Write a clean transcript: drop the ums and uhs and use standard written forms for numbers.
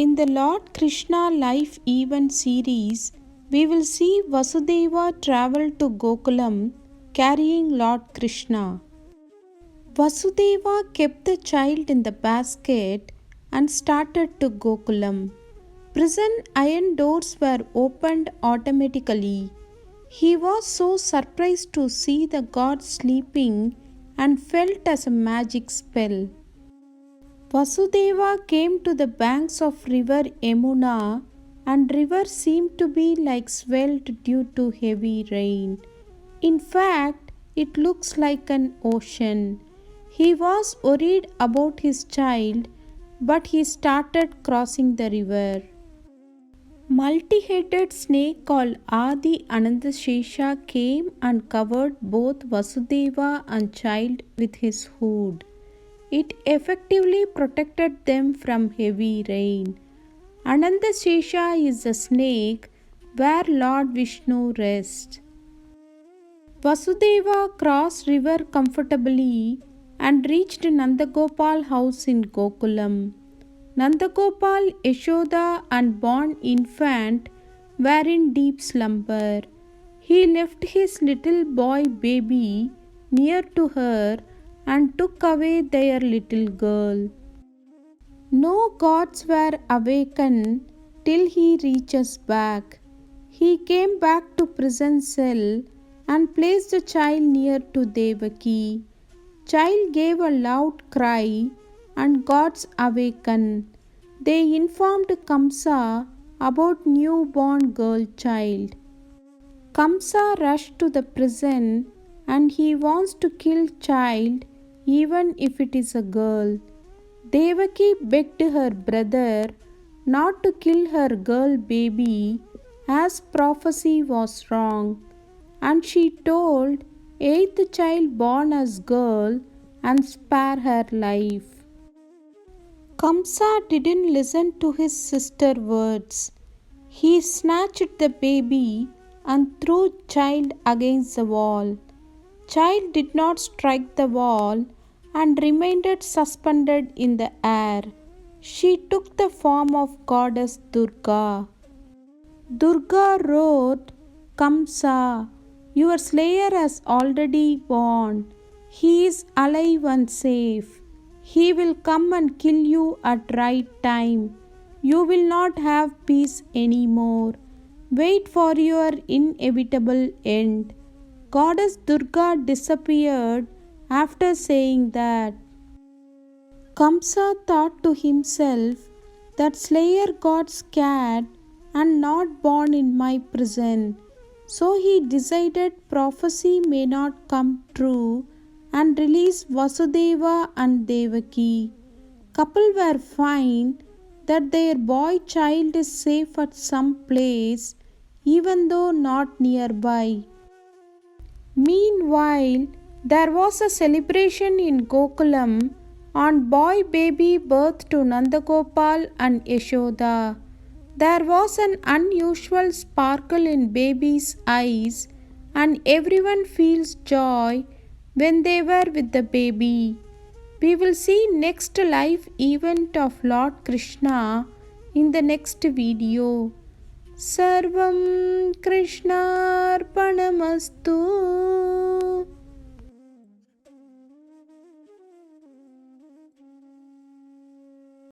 In the Lord Krishna Life Event series, we will see Vasudeva travel to Gokulam carrying Lord Krishna. Vasudeva kept the child in the basket and started to Gokulam. Prison iron doors were opened automatically. He was so surprised to see the god sleeping and felt as a magic spell. Vasudeva came to the banks of river Yamuna, and river seemed to be like swelled due to heavy rain. In fact, it looks like an ocean. He was worried about his child, but he started crossing the river. Multi-headed snake called Adi Anandashesha came and covered both Vasudeva and child with his hood. It effectively protected them from heavy rain. Anandashesha is the snake where Lord Vishnu rests. Vasudeva crossed river comfortably and reached Nandagopal house in Gokulam. Nandagopal, Yashoda and born infant were in deep slumber. He left his little boy baby near to her and took away their little girl. No gods were awakened till he reaches back. He came back to prison cell and placed the child near to Devaki. Child gave a loud cry and gods awakened. They informed Kamsa about newborn girl child. Kamsa rushed to the prison and he wants to kill child even if it is a girl. Devaki begged her brother not to kill her girl baby as prophecy was wrong, and she told eighth child born as girl and spare her life. Kamsa didn't listen to his sister's words. He snatched the baby and threw child against the wall. Child did not strike the wall and remained suspended in the air. She took the form of goddess Durga. Durga wrote, Kamsa, your slayer has already born. He is alive and safe. He will come and kill you at right time. You will not have peace anymore. Wait for your inevitable end. Goddess Durga disappeared after saying that. Kamsa thought to himself that slayer got scared and not born in my prison. So he decided prophecy may not come true and released Vasudeva and Devaki. Couple were fine that their boy child is safe at some place even though not nearby. Meanwhile, there was a celebration in Gokulam on boy baby birth to Nandagopal and Yashoda. There was an unusual sparkle in baby's eyes and everyone feels joy when they were with the baby. We will see next life event of Lord Krishna in the next video. Sarvam Krishnarpanamastu.